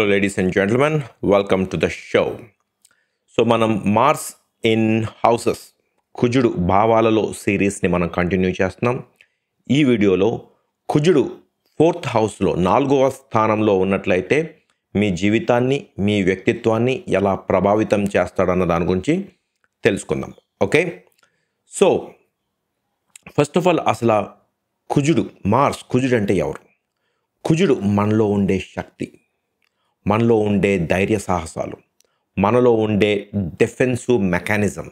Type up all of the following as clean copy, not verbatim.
Hello ladies and gentlemen, welcome to the show. So మనం Mars in houses కుజుడు భావాలలో సిరీస్ని మనం continue చేస్తున్నాం. ఈ వీడియోలో కుజుడు 4th హౌస్లో 4వ స్థానంలో ఉన్నట్లయితే మీ జీవితాన్ని మీ వ్యక్తిత్వాన్ని ఎలా ప్రభావితం చేస్తాడన్న దాని గురించి తెలుసుకుందాం. Okay, so first of all అసలు కుజుడు అంటే ఎవరు? కుజుడు మనలో ఉండే శక్తి, మనలో ఉండే ధైర్య సాహసాలు, మనలో ఉండే డిఫెన్సివ్ మెకానిజం,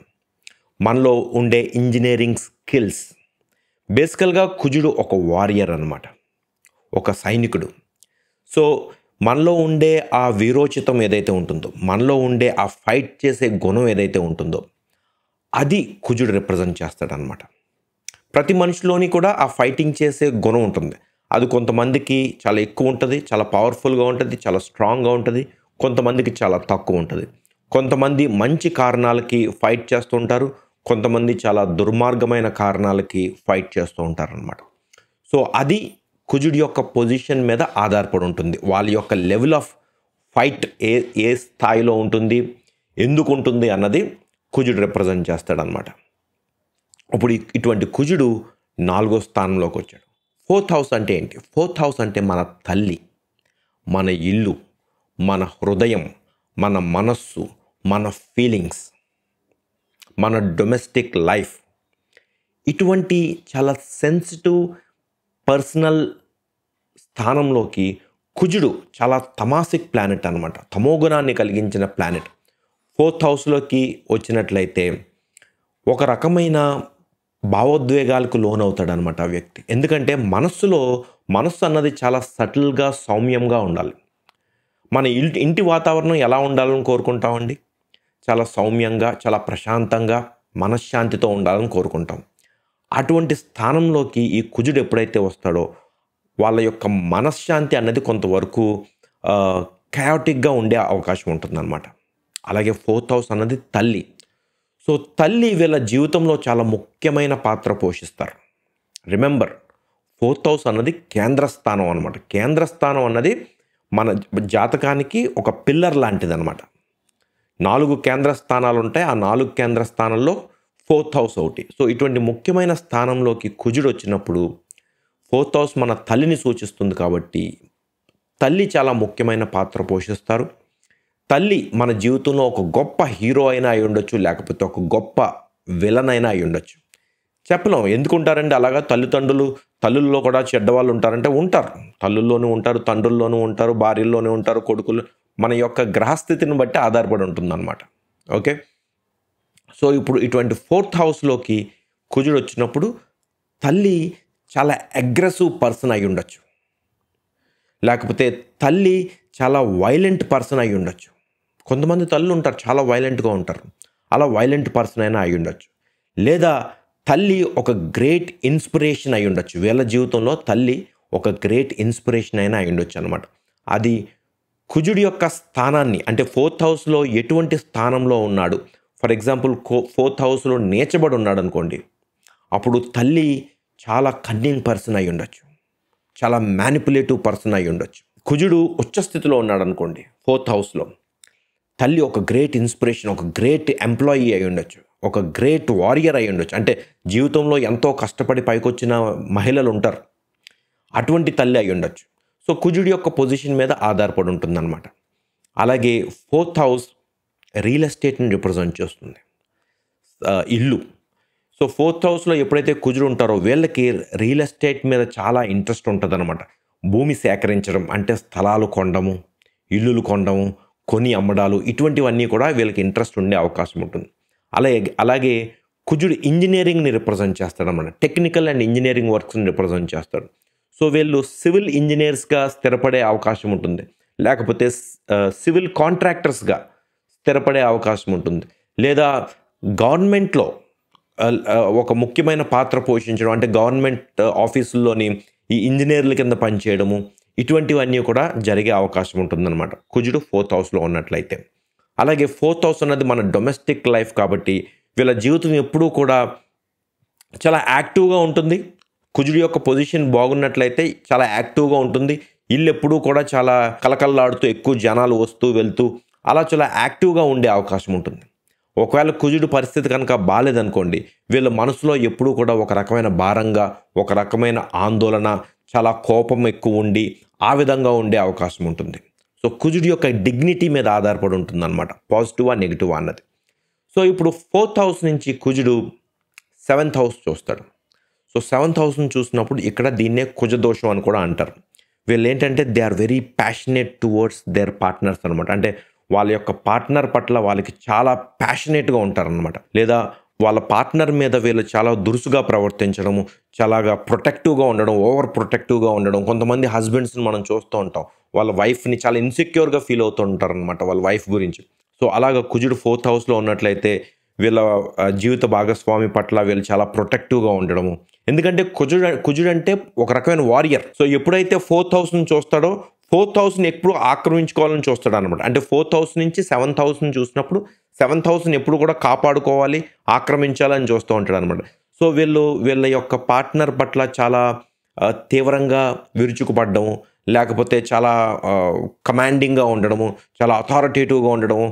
మనలో ఉండే ఇంజనీరింగ్ స్కిల్స్. బేసికల్గా కుజుడు ఒక వారియర్ అన్నమాట, ఒక సైనికుడు. సో మనలో ఉండే ఆ వీరోచితం ఏదైతే ఉంటుందో, మనలో ఉండే ఆ ఫైట్ చేసే గుణం ఏదైతే ఉంటుందో అది కుజుడు రిప్రజెంట్ చేస్తాడనమాట. ప్రతి మనిషిలోని కూడా ఆ ఫైటింగ్ చేసే గుణం ఉంటుంది. అది కొంతమందికి చాలా ఎక్కువ ఉంటుంది, చాలా పవర్ఫుల్గా ఉంటుంది, చాలా స్ట్రాంగ్గా ఉంటుంది. కొంతమందికి చాలా తక్కువ ఉంటుంది. కొంతమంది మంచి కారణాలకి ఫైట్ చేస్తూ ఉంటారు, కొంతమంది చాలా దుర్మార్గమైన కారణాలకి ఫైట్ చేస్తూ ఉంటారనమాట. సో అది కుజుడి యొక్క పొజిషన్ మీద ఆధారపడి ఉంటుంది. వాళ్ళ యొక్క లెవెల్ ఆఫ్ ఫైట్ ఏ స్థాయిలో ఉంటుంది, ఎందుకు ఉంటుంది అన్నది కుజుడు రిప్రజెంట్ చేస్తాడనమాట. ఇప్పుడు ఇటువంటి కుజుడు 4వ స్థానంలోకి వచ్చాడు. 4th హౌస్ అంటే ఏంటి? 4th హౌస్ అంటే మన తల్లి, మన ఇల్లు, మన హృదయం, మన మనస్సు, మన ఫీలింగ్స్, మన డొమెస్టిక్ లైఫ్. ఇటువంటి చాలా సెన్సిటివ్ పర్సనల్ స్థానంలోకి కుజుడు చాలా తమాసిక్ ప్లానెట్ అనమాట, తమోగుణాన్ని కలిగించిన ప్లానెట్ 4th హౌస్లోకి వచ్చినట్లయితే ఒక రకమైన భావోద్వేగాలకు లోనవుతాడనమాట ఆ వ్యక్తి. ఎందుకంటే మనస్సు అన్నది చాలా సటిల్గా, సౌమ్యంగా ఉండాలి. మన ఇంటి వాతావరణం ఎలా ఉండాలని కోరుకుంటామండి? చాలా సౌమ్యంగా, చాలా ప్రశాంతంగా, మనశ్శాంతితో ఉండాలని కోరుకుంటాం. అటువంటి స్థానంలోకి ఈ కుజుడు ఎప్పుడైతే వస్తాడో వాళ్ళ యొక్క మనశ్శాంతి అన్నది కొంతవరకు కయాటిక్గా ఉండే అవకాశం ఉంటుందన్నమాట. అలాగే 4th హౌస్ అన్నది తల్లి. సో తల్లి వీళ్ళ జీవితంలో చాలా ముఖ్యమైన పాత్ర పోషిస్తారు. రిమెంబర్, 4th హౌస్ అన్నది కేంద్రస్థానం అనమాట. కేంద్రస్థానం అన్నది మన జాతకానికి ఒక పిల్లర్ లాంటిది అనమాట. 4 కేంద్ర స్థానాలు ఉంటాయి. ఆ 4 కేంద్ర స్థానాల్లో 4th హౌస్ ఒకటి. సో ఇటువంటి ముఖ్యమైన స్థానంలోకి కుజుడు వచ్చినప్పుడు 4th హౌస్ మన తల్లిని సూచిస్తుంది కాబట్టి తల్లి చాలా ముఖ్యమైన పాత్ర పోషిస్తారు. తల్లి మన జీవితంలో ఒక గొప్ప హీరో అయినా అయి ఉండొచ్చు, లేకపోతే ఒక గొప్ప విలన్ అయినా అయి ఉండొచ్చు. చెప్పలేం. ఎందుకుంటారండి అలాగా? తల్లుల్లో కూడా చెడ్డవాళ్ళు ఉంటారంటే ఉంటారు. తల్లుల్లోనూ ఉంటారు, తండ్రుల్లోనూ ఉంటారు, భార్యల్లోనూ ఉంటారు, కొడుకులు. మన యొక్క గ్రహస్థితిని బట్టి ఆధారపడి ఉంటుందన్నమాట. ఓకే, సో ఇప్పుడు ఇటువంటి 4th హౌస్లోకి కుజుడు వచ్చినప్పుడు తల్లి చాలా అగ్రెసివ్ పర్సన్ అయి ఉండొచ్చు, లేకపోతే తల్లి చాలా వైలెంట్ పర్సన్ అయి ఉండొచ్చు. కొంతమంది తల్లులు ఉంటారు చాలా వైలెంట్గా ఉంటారు, అలా వైలెంట్ పర్సన్ అయినా అయి ఉండొచ్చు. లేదా తల్లి ఒక గ్రేట్ ఇన్స్పిరేషన్ అయి ఉండొచ్చు. వీళ్ళ జీవితంలో తల్లి ఒక గ్రేట్ ఇన్స్పిరేషన్ అయినా అయి ఉండొచ్చు అనమాట. అది కుజుడి యొక్క స్థానాన్ని, అంటే 4th హౌస్లో ఎటువంటి స్థానంలో ఉన్నాడు. ఫర్ ఎగ్జాంపుల్ 4th హౌస్లో నీచబడి ఉన్నాడు అనుకోండి, అప్పుడు తల్లి చాలా కన్నింగ్ పర్సన్ అయి ఉండొచ్చు, చాలా మ్యానిపులేటివ్ పర్సన్ అయి ఉండొచ్చు. కుజుడు ఉచ్చస్థితిలో ఉన్నాడు అనుకోండి 4th హౌస్లో, తల్లి ఒక గ్రేట్ ఇన్స్పిరేషన్, ఒక గ్రేట్ ఎంప్లాయీ అయి ఉండొచ్చు, ఒక గ్రేట్ వారియర్ అయి ఉండొచ్చు. అంటే జీవితంలో ఎంతో కష్టపడి పైకొచ్చిన మహిళలు ఉంటారు, అటువంటి తల్లి అయి ఉండొచ్చు. సో కుజుడి యొక్క పొజిషన్ మీద ఆధారపడి ఉంటుందన్నమాట. అలాగే 4th హౌస్ రియల్ ఎస్టేట్ని రిప్రజెంట్ చేస్తుంది, ఇల్లు. సో 4th హౌస్లో ఎప్పుడైతే కుజుడు ఉంటారో వీళ్ళకి రియల్ ఎస్టేట్ మీద చాలా ఇంట్రెస్ట్ ఉంటుంది అనమాట. భూమి సేకరించడం అంటే స్థలాలు కొనడము, ఇల్లులు కొనడము, కొని అమ్మడాలు, ఇటువంటివన్నీ కూడా వీళ్ళకి ఇంట్రెస్ట్ ఉండే అవకాశం ఉంటుంది. అలాగే కుజుడు ఇంజనీరింగ్ని రిప్రజెంట్ చేస్తాడన్నమాట. టెక్నికల్ అండ్ ఇంజనీరింగ్ వర్క్స్ని రిప్రజెంట్ చేస్తాడు. సో వీళ్ళు సివిల్ ఇంజనీర్స్గా స్థిరపడే అవకాశం ఉంటుంది, లేకపోతే సివిల్ కాంట్రాక్టర్స్గా స్థిరపడే అవకాశం ఉంటుంది, లేదా గవర్నమెంట్లో ఒక ముఖ్యమైన పాత్ర పోషించడం, అంటే గవర్నమెంట్ ఆఫీసుల్లోని ఈ ఇంజనీర్ల కింద పనిచేయడము, ఇటువంటివన్నీ కూడా జరిగే అవకాశం ఉంటుందన్నమాట కుజుడు 4th హౌస్లో ఉన్నట్లయితే. అలాగే 4th హౌస్ అన్నది మన డొమెస్టిక్ లైఫ్ కాబట్టి వీళ్ళ జీవితం ఎప్పుడూ కూడా చాలా యాక్టివ్గా ఉంటుంది. కుజుడి యొక్క పొజిషన్ బాగున్నట్లయితే చాలా యాక్టివ్గా ఉంటుంది, ఇల్లు ఎప్పుడూ కూడా చాలా కలకల్లాడుతూ ఎక్కువ జనాలు వస్తూ వెళ్తూ అలా చాలా యాక్టివ్గా ఉండే అవకాశం ఉంటుంది. ఒకవేళ కుజుడు పరిస్థితి కనుక బాలేదనుకోండి, వీళ్ళ మనసులో ఎప్పుడూ కూడా ఒక రకమైన భారంగా, ఒక రకమైన ఆందోళన, చాలా కోపం ఎక్కువ ఉండి ఆ విధంగా ఉండే అవకాశం ఉంటుంది. సో కుజుడు యొక్క డిగ్నిటీ మీద ఆధారపడి ఉంటుందన్నమాట, పాజిటివా నెగిటివా అన్నది. సో ఇప్పుడు 4th హౌస్ నుంచి కుజుడు 7th హౌస్ చూస్తాడు. సో 7th హౌస్ని చూసినప్పుడు ఇక్కడ దీన్నే కుజదోషం అని కూడా అంటారు. వీళ్ళు ఏంటంటే they are very passionate towards their partners అనమాట. అంటే వాళ్ళ యొక్క పార్ట్నర్ పట్ల వాళ్ళకి చాలా ప్యాషనేట్గా ఉంటారనమాట. లేదా వాళ్ళ పార్ట్నర్ మీద వీళ్ళు చాలా దురుసుగా ప్రవర్తించడము, చాలాగా ప్రొటెక్టివ్గా ఉండడం, ఓవర్ ప్రొటెక్టివ్గా ఉండడం. కొంతమంది హస్బెండ్స్ని మనం చూస్తూ ఉంటాం, వాళ్ళ వైఫ్ని చాలా ఇన్సెక్యూర్గా ఫీల్ అవుతూ ఉంటారనమాట వాళ్ళ వైఫ్ గురించి. సో అలాగ కుజుడు 4th హౌస్లో ఉన్నట్లయితే వీళ్ళ జీవిత భాగస్వామి పట్ల వీళ్ళు చాలా ప్రొటెక్టివ్గా ఉండడము. ఎందుకంటే కుజుడు అంటే ఒక రకమైన వారియర్. సో ఎప్పుడైతే 4th హౌస్ని చూస్తాడో 4th హౌస్ని ఎప్పుడు ఆక్రమించుకోవాలని చూస్తాడు అనమాట. అంటే 4th హౌస్ నుంచి 7th హౌస్ని చూసినప్పుడు 7th హౌస్ని ఎప్పుడు కూడా కాపాడుకోవాలి, ఆక్రమించాలని చూస్తూ ఉంటాడు అనమాట. సో వీళ్ళ యొక్క పార్ట్నర్ పట్ల చాలా తీవ్రంగా విరుచుకుపడ్డము, లేకపోతే చాలా కమాండింగ్గా ఉండడము, చాలా అథారిటేటివ్గా ఉండడము,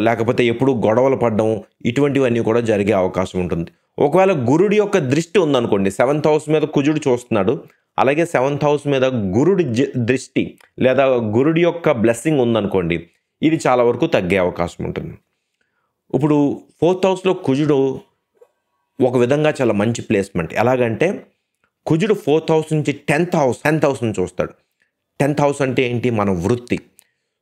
లేకపోతే ఎప్పుడు గొడవలు పడ్డము, ఇటువంటివన్నీ కూడా జరిగే అవకాశం ఉంటుంది. ఒకవేళ గురుడి యొక్క దృష్టి ఉందనుకోండి, 7th హౌస్ మీద కుజుడు చూస్తున్నాడు, అలాగే 7th హౌస్ మీద గురుడి దృష్టి లేదా గురుడి యొక్క బ్లెస్సింగ్ ఉందనుకోండి, ఇది చాలా వరకు తగ్గే అవకాశం ఉంటుంది. ఇప్పుడు 4th హౌస్లో కుజుడు ఒక విధంగా చాలా మంచి ప్లేస్మెంట్. ఎలాగంటే కుజుడు 4th హౌస్ నుంచి 10th హౌస్ని చూస్తాడు. 10th హౌస్ అంటే ఏంటి? మన వృత్తి.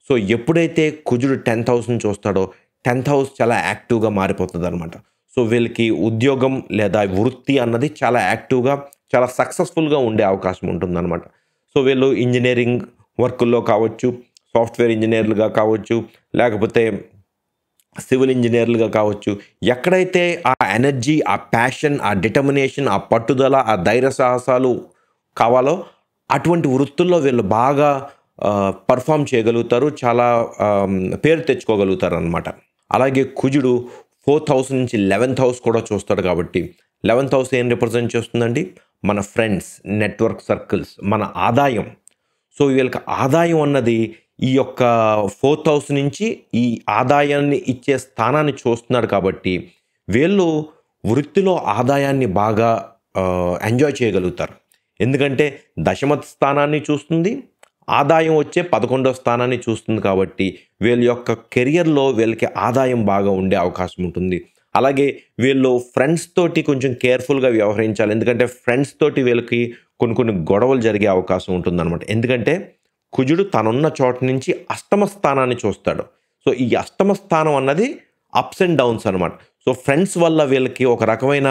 సో ఎప్పుడైతే కుజుడు 10th హౌస్ని చూస్తాడో 10th హౌస్ చాలా యాక్టివ్గా మారిపోతుంది అనమాట. సో వీళ్ళకి ఉద్యోగం లేదా వృత్తి అన్నది చాలా యాక్టివ్గా, చాలా సక్సెస్ఫుల్గా ఉండే అవకాశం ఉంటుందన్నమాట. సో వీళ్ళు ఇంజనీరింగ్ వర్కుల్లో కావచ్చు, సాఫ్ట్వేర్ ఇంజనీర్లుగా కావచ్చు, లేకపోతే సివిల్ ఇంజనీర్లుగా కావచ్చు, ఎక్కడైతే ఆ ఎనర్జీ, ఆ ప్యాషన్, ఆ డిటర్మినేషన్, ఆ పట్టుదల, ఆ ధైర్య సాహసాలు కావాలో అటువంటి వృత్తుల్లో వీళ్ళు బాగా పర్ఫామ్ చేయగలుగుతారు, చాలా పేరు తెచ్చుకోగలుగుతారు అనమాట. అలాగే కుజుడు 4th హౌస్ నుంచి 11th హౌస్ కూడా చూస్తాడు కాబట్టి 11th హౌస్ ఏం రిప్రజెంట్ చేస్తుందండి? మన ఫ్రెండ్స్, నెట్వర్క్ సర్కిల్స్, మన ఆదాయం. సో వీళ్ళకి ఆదాయం అన్నది ఈ యొక్క 4th హౌస్ నుంచి ఈ ఆదాయాన్ని ఇచ్చే స్థానాన్ని చూస్తున్నాడు కాబట్టి వీళ్ళు వృత్తిలో ఆదాయాన్ని బాగా ఎంజాయ్ చేయగలుగుతారు. ఎందుకంటే దశమ స్థానాన్ని చూస్తుంది, ఆదాయం వచ్చే 11వ స్థానాన్ని చూస్తుంది కాబట్టి వీళ్ళ యొక్క కెరియర్లో వీళ్ళకి ఆదాయం బాగా ఉండే అవకాశం ఉంటుంది. అలాగే వీళ్ళు ఫ్రెండ్స్ తోటి కొంచెం కేర్ఫుల్గా వ్యవహరించాలి. ఎందుకంటే ఫ్రెండ్స్ తోటి వీళ్ళకి కొన్ని గొడవలు జరిగే అవకాశం ఉంటుందన్నమాట. ఎందుకంటే కుజుడు తనున్న చోట నుంచి 8వ స్థానాన్ని చూస్తాడు. సో ఈ 8వ స్థానం అన్నది అప్స్ అండ్ డౌన్స్ అనమాట. సో ఫ్రెండ్స్ వల్ల వీళ్ళకి ఒక రకమైన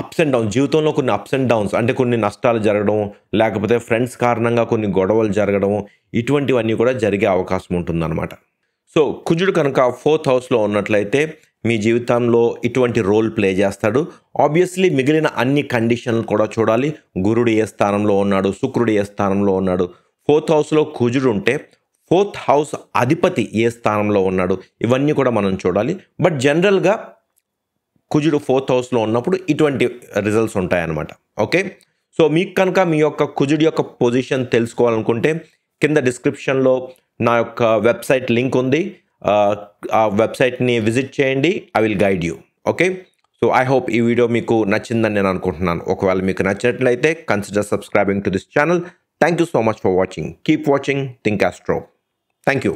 అప్స్ అండ్ డౌన్స్, జీవితంలో కొన్ని అప్స్ అండ్ డౌన్స్, అంటే కొన్ని నష్టాలు జరగడం, లేకపోతే ఫ్రెండ్స్ కారణంగా కొన్ని గొడవలు జరగడం, ఇటువంటివన్నీ కూడా జరిగే అవకాశం ఉంటుందన్నమాట. సో కుజుడు కనుక 4th హౌస్లో ఉన్నట్లయితే మీ జీవితంలో ఇటువంటి రోల్ ప్లే చేస్తాడు. ఆబ్వియస్లీ మిగిలిన అన్ని కండిషన్లు కూడా చూడాలి. గురుడు ఏ స్థానంలో ఉన్నాడు, శుక్రుడు ఏ స్థానంలో ఉన్నాడు. 4th హౌస్లో కుజుడు ఉంటే 4th హౌస్ అధిపతి ఏ స్థానంలో ఉన్నాడు, ఇవన్నీ కూడా మనం చూడాలి. బట్ జనరల్గా కుజుడు 4th హౌస్లో ఉన్నప్పుడు ఇటువంటి రిజల్ట్స్ ఉంటాయన్నమాట. ఓకే, సో మీకు కనుక మీ యొక్క కుజుడు యొక్క పొజిషన్ తెలుసుకోవాలనుకుంటే కింద డిస్క్రిప్షన్లో నా యొక్క వెబ్సైట్ లింక్ ఉంది. ఆ వెబ్సైట్ని విజిట్ చేయండి. I will guide you. Okay, so I hope ఈ వీడియో మీకు నచ్చిందని నేను అనుకుంటున్నాను. ఒకవేళ మీకు నచ్చినట్లయితే consider subscribing to this channel. Thank you so much for watching. Keep watching think astro. Thank you.